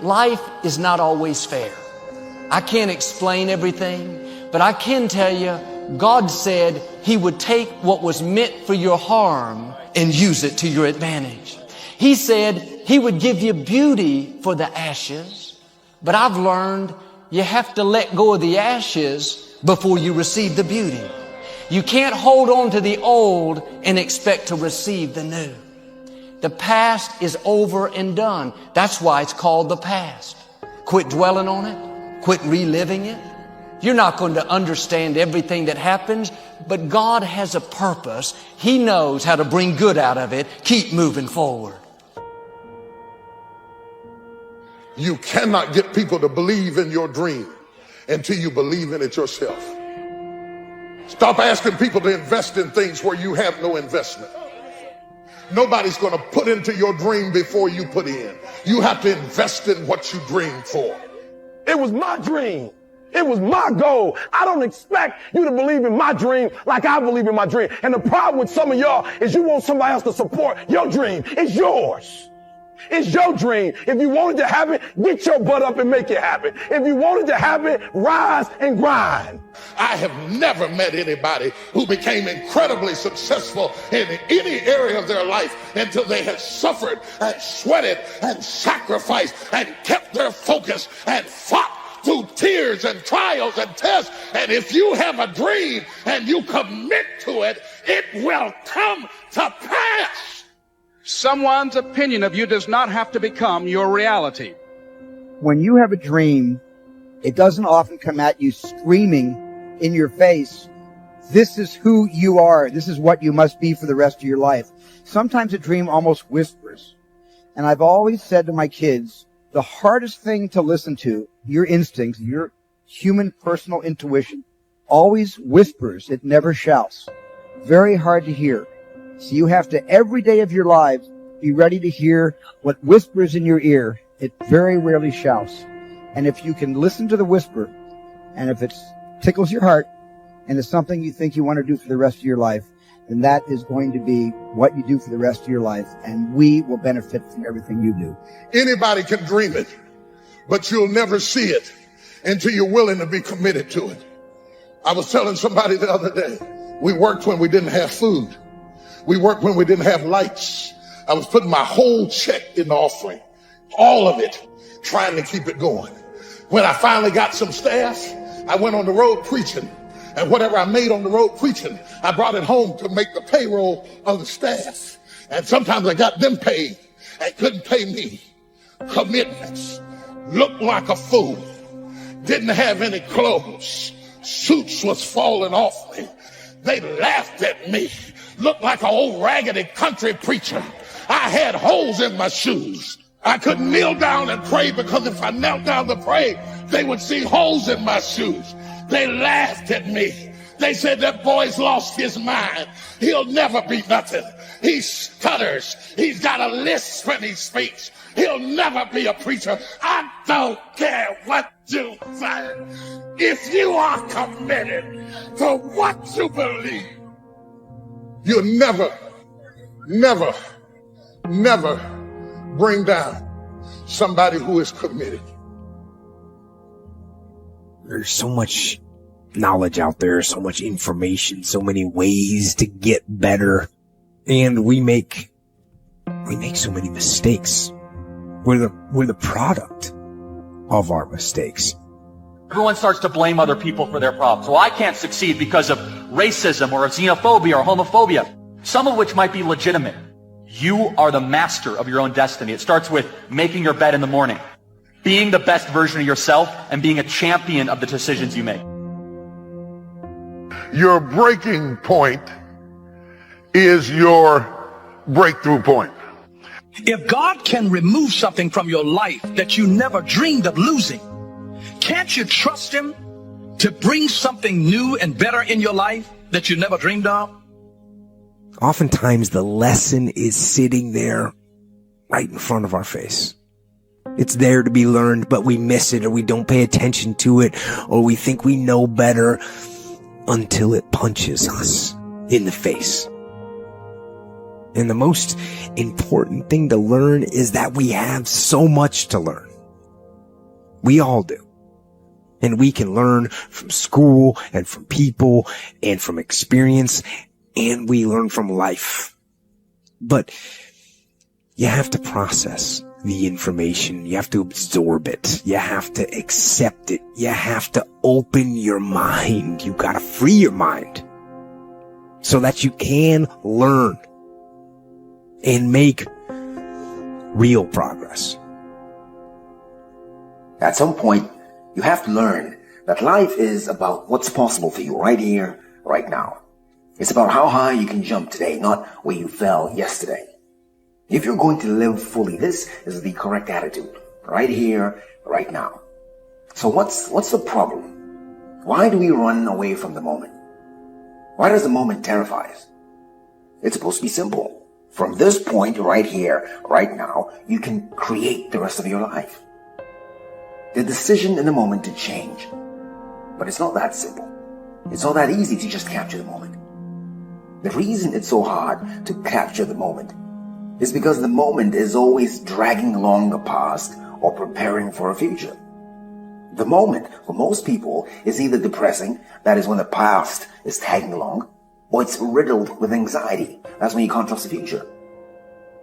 life is not always fair. I can't explain everything, but I can tell you, God said He would take what was meant for your harm and use it to your advantage. He said He would give you beauty for the ashes, but I've learned you have to let go of the ashes before you receive the beauty. You can't hold on to the old and expect to receive the new. The past is over and done. That's why it's called the past. Quit dwelling on it. Quit reliving it. You're not going to understand everything that happens, but God has a purpose. He knows how to bring good out of it. Keep moving forward. You cannot get people to believe in your dream until you believe in it yourself. Stop asking people to invest in things where you have no investment. Nobody's going to put into your dream before you put in. You have to invest in what you dreamed for. It was my dream. It was my goal. I don't expect you to believe in my dream like I believe in my dream. And the problem with some of y'all is you want somebody else to support your dream. It's yours. It's your dream. If you want it to happen, get your butt up and make it happen. If you want it to happen, rise and grind. I have never met anybody who became incredibly successful in any area of their life until they had suffered and sweated and sacrificed and kept their focus and fought through tears and trials and tests. And if you have a dream and you commit to it, it will come to pass. Someone's opinion of you does not have to become your reality. When you have a dream, it doesn't often come at you screaming in your face, this is who you are. This is what you must be for the rest of your life. Sometimes a dream almost whispers. And I've always said to my kids, the hardest thing to listen to, your instincts, your human personal intuition, always whispers. It never shouts. Very hard to hear. So you have to, every day of your lives, be ready to hear what whispers in your ear. It very rarely shouts. And if you can listen to the whisper, and if it tickles your heart, and it's something you think you want to do for the rest of your life, then that is going to be what you do for the rest of your life, and we will benefit from everything you do. Anybody can dream it, but you'll never see it until you're willing to be committed to it. I was telling somebody the other day, we worked when we didn't have food. We worked when we didn't have lights. I was putting my whole check in the offering, all of it, trying to keep it going. When I finally got some staff, I went on the road preaching. And whatever I made on the road preaching, I brought it home to make the payroll of the staff. And sometimes I got them paid and couldn't pay me. Commitments. Looked like a fool. Didn't have any clothes. Suits was falling off me. They laughed at me. Looked like an old raggedy country preacher. I had holes in my shoes. I couldn't kneel down and pray because if I knelt down to pray, they would see holes in my shoes. They laughed at me. They said that boy's lost his mind. He'll never be nothing. He stutters. He's got a lisp when he speaks. He'll never be a preacher. I don't care what you say. If you are committed to what you believe, you'll never bring down somebody who is committed. There's so much knowledge out there, so much information, so many ways to get better. And we make so many mistakes. We're the product of our mistakes. Everyone starts to blame other people for their problems. Well, I can't succeed because of racism or xenophobia or homophobia, some of which might be legitimate. You are the master of your own destiny. It starts with making your bed in the morning, being the best version of yourself, and being a champion of the decisions you make. Your breaking point is your breakthrough point. If God can remove something from your life that you never dreamed of losing, can't you trust Him to bring something new and better in your life that you never dreamed of? Oftentimes the lesson is sitting there right in front of our face. It's there to be learned, but we miss it, or we don't pay attention to it, or we think we know better until it punches us in the face. And the most important thing to learn is that we have so much to learn. We all do. And we can learn from school and from people and from experience, and we learn from life. But you have to process the information. You have to absorb it. You have to accept it. You have to open your mind. You gotta free your mind so that you can learn and make real progress. At some point, you have to learn that life is about what's possible for you right here, right now. It's about how high you can jump today, not where you fell yesterday. If you're going to live fully, this is the correct attitude. Right here, right now. So what's the problem? Why do we run away from the moment? Why does the moment terrify us? It's supposed to be simple. From this point right here, right now, you can create the rest of your life. The decision in the moment to change. But it's not that simple. It's not that easy to just capture the moment. The reason it's so hard to capture the moment is because the moment is always dragging along the past or preparing for a future. The moment, for most people, is either depressing, that is when the past is tagging along, or it's riddled with anxiety, that's when you can't trust the future.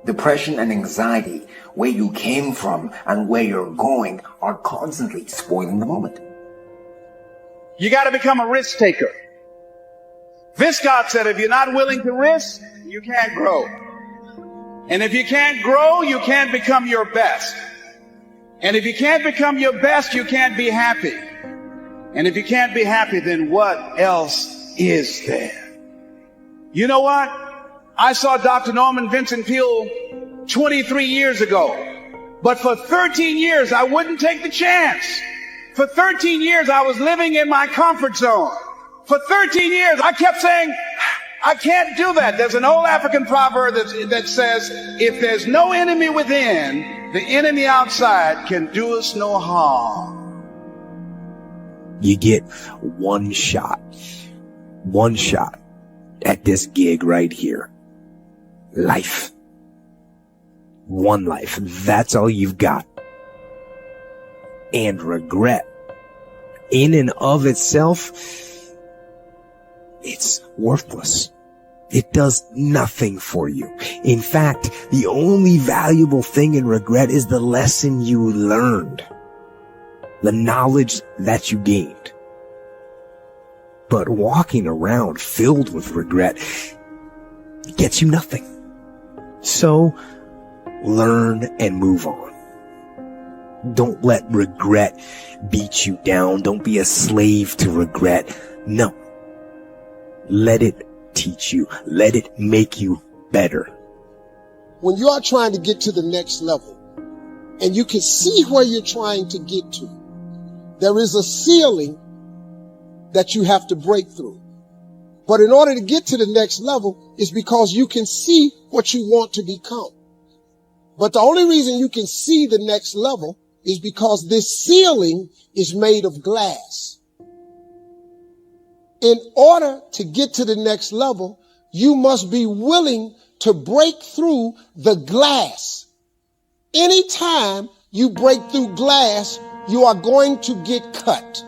Depression and anxiety, where you came from and where you're going, are constantly spoiling the moment. You got to become a risk taker. This God said, if you're not willing to risk, you can't grow. And if you can't grow, you can't become your best. And if you can't become your best, you can't be happy. And if you can't be happy, then what else is there? You know what? I saw Dr. Norman Vincent Peale 23 years ago. But for 13 years, I wouldn't take the chance. For 13 years, I was living in my comfort zone. For 13 years, I kept saying, I can't do that. There's an old African proverb that says, if there's no enemy within, the enemy outside can do us no harm. You get one shot at this gig right here. Life. One life. That's all you've got. And regret, in and of itself, it's worthless. It does nothing for you. In fact, the only valuable thing in regret is the lesson you learned, the knowledge that you gained. But walking around filled with regret gets you nothing. So, learn and move on. Don't let regret beat you down. Don't be a slave to regret. No. Let it teach you. Let it make you better. When you are trying to get to the next level, and you can see where you're trying to get to, there is a ceiling that you have to break through. But in order to get to the next level is because you can see what you want to become. But the only reason you can see the next level is because this ceiling is made of glass. In order to get to the next level, you must be willing to break through the glass. Anytime you break through glass, you are going to get cut.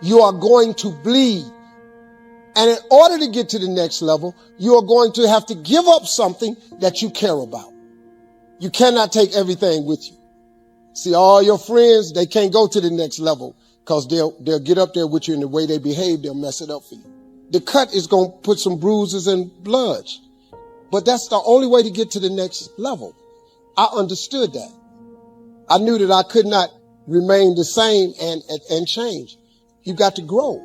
You are going to bleed. And in order to get to the next level, you are going to have to give up something that you care about. You cannot take everything with you. See, all your friends, they can't go to the next level because they'll get up there with you, and the way they behave, they'll mess it up for you. The cut is going to put some bruises and blood. But that's the only way to get to the next level. I understood that. I knew that I could not remain the same and change. You got to grow.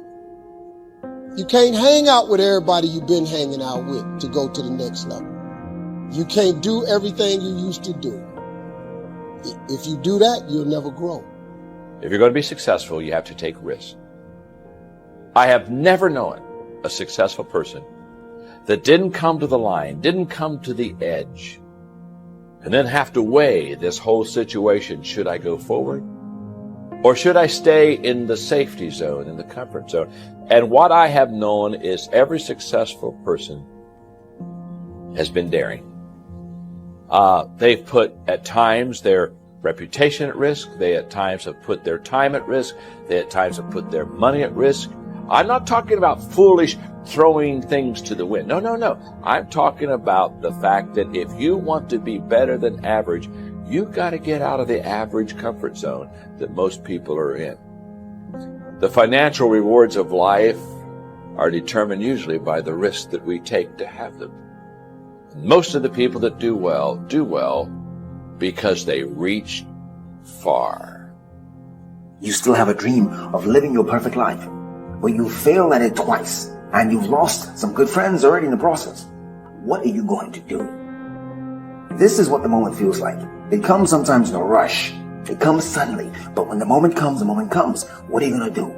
You can't hang out with everybody you've been hanging out with to go to the next level. You can't do everything you used to do. If you do that, you'll never grow. If you're going to be successful, you have to take risks. I have never known a successful person that didn't come to the line, didn't come to the edge, and then have to weigh this whole situation. Should I go forward? Or should I stay in the safety zone, in the comfort zone? And what I have known is every successful person has been daring. They've put, at times, their reputation at risk. They at times have put their time at risk. They at times have put their money at risk. I'm not talking about foolish throwing things to the wind. No. I'm talking about the fact that if you want to be better than average, you've got to get out of the average comfort zone that most people are in. The financial rewards of life are determined usually by the risk that we take to have them. Most of the people that do well because they reach far. You still have a dream of living your perfect life, but you failed at it twice, and you've lost some good friends already in the process. What are you going to do? This is what the moment feels like. It comes sometimes in a rush. It comes suddenly, but when the moment comes, what are you going to do?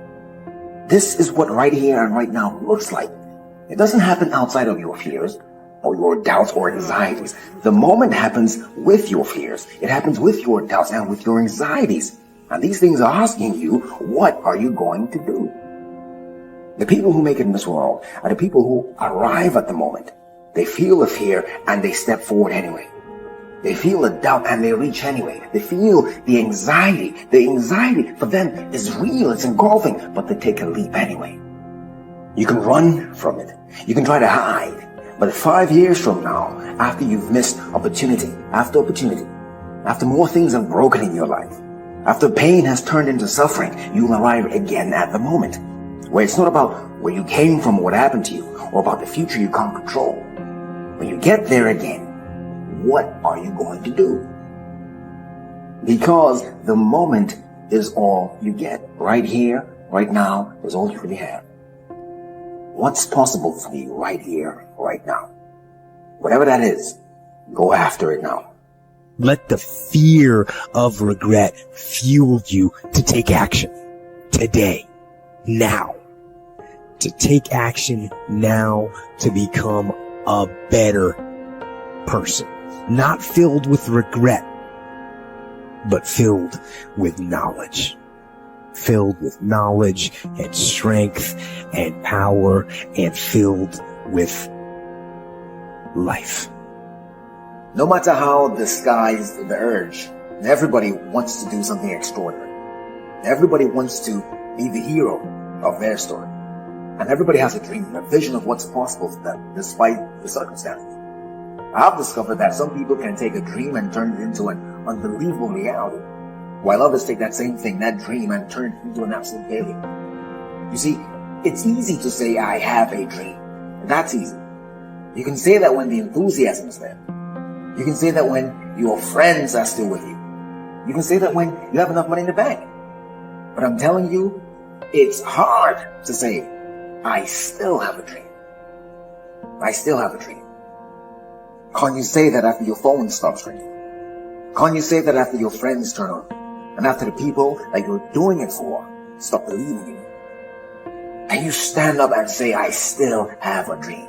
This is what right here and right now looks like. It doesn't happen outside of your fears or your doubts or anxieties. The moment happens with your fears. It happens with your doubts and with your anxieties. And these things are asking you, what are you going to do? The people who make it in this world are the people who arrive at the moment. They feel the fear and they step forward anyway. They feel the doubt and they reach anyway. They feel the anxiety. The anxiety for them is real, it's engulfing, but they take a leap anyway. You can run from it. You can try to hide. But 5 years from now, after you've missed opportunity, after more things have broken in your life, after pain has turned into suffering, you'll arrive again at the moment, where it's not about where you came from or what happened to you, or about the future you can't control. When you get there again, what are you going to do? Because the moment is all you get. Right here, right now, is all you really have. What's possible for you right here, right now? Whatever that is, go after it now. Let the fear of regret fuel you to take action today, now. To take action now to become a better person. Not filled with regret, but filled with knowledge. Filled with knowledge and strength and power and filled with life. No matter how disguised the urge, everybody wants to do something extraordinary. Everybody wants to be the hero of their story. And everybody has a dream, a vision of what's possible for them, despite the circumstances. I've discovered that some people can take a dream and turn it into an unbelievable reality, while others take that same thing, that dream, and turn it into an absolute failure. You see, it's easy to say, I have a dream. That's easy. You can say that when the enthusiasm is there. You can say that when your friends are still with you. You can say that when you have enough money in the bank. But I'm telling you, it's hard to say, I still have a dream. I still have a dream. Can't you say that after your phone stops ringing? Can't you say that after your friends turn on? And after the people that you're doing it for stop believing in you? And you stand up and say, I still have a dream.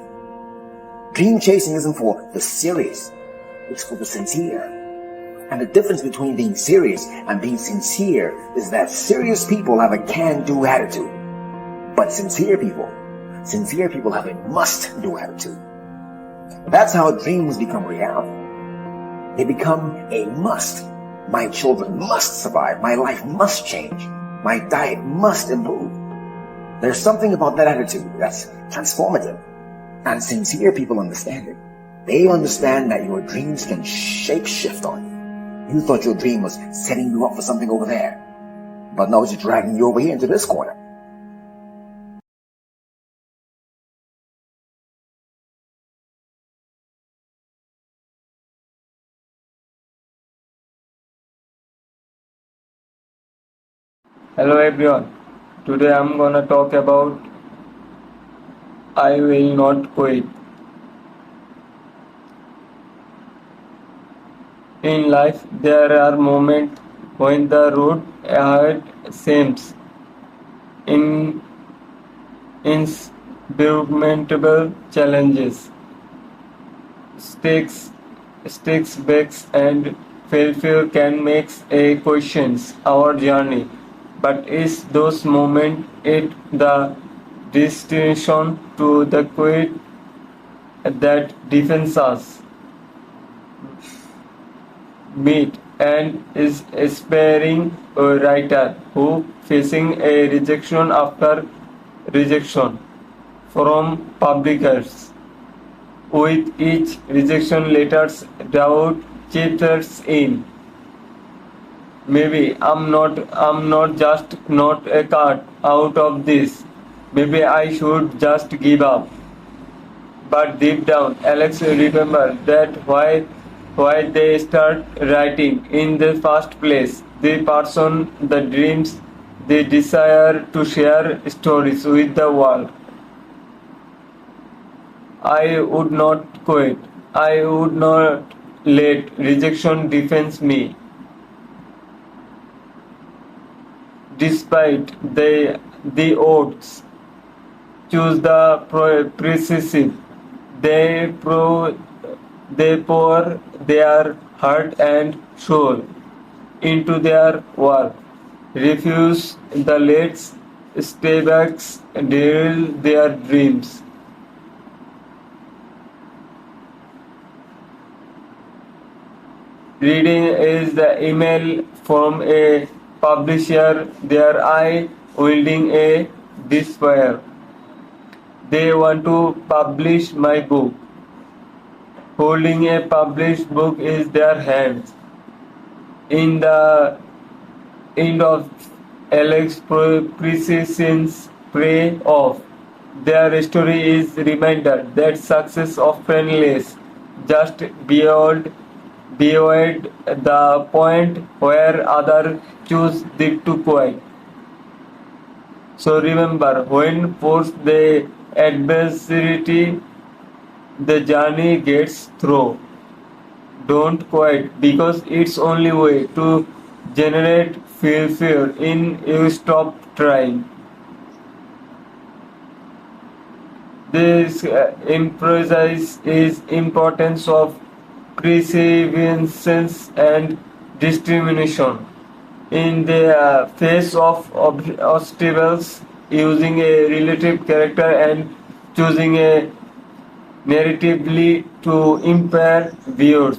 Dream chasing isn't for the serious. It's for the sincere. And the difference between being serious and being sincere is that serious people have a can-do attitude. But sincere people have a must-do attitude. That's how dreams become reality. They become a must. My children must survive. My life must change. My diet must improve. There's something about that attitude that's transformative. And sincere people understand it. They understand that your dreams can shape-shift on you. You thought your dream was setting you up for something over there. But no, it's dragging you over here into this corner. Hello everyone, today I'm gonna talk about I will not quit. In life there are moments when the road ahead seems insurmountable challenges, stakes, backs and failure can make a questions our journey. But is those moments at the destination to the quit that defines us? Meet and is aspiring writer who facing a rejection after rejection from publishers. With each rejection letters doubt chips in. Maybe I'm not just not a card out of this. Maybe I should just give up. But deep down, Alex remembered that why they start writing in the first place. The person, the dreams, the desire to share stories with the world. I would not quit. I would not let rejection defend me. Despite the odds, choose the precisive. They pour their heart and soul into their work. Refuse the late stebacks derail their dreams. Reading is the email from a publisher, their eye wielding a despair. They want to publish my book. Holding a published book is their hands. In the end of Alex Precision's prey off, their story is reminder that success often lies just beyond the point where others choose to quit. So remember, when forced the adversity, the journey gets through. Don't quit, because it's only way to generate fear in you stop trying. This emphasizes is importance of perseverance and determination in the face of obstacles, using a relative character and choosing a narratively to impair viewers.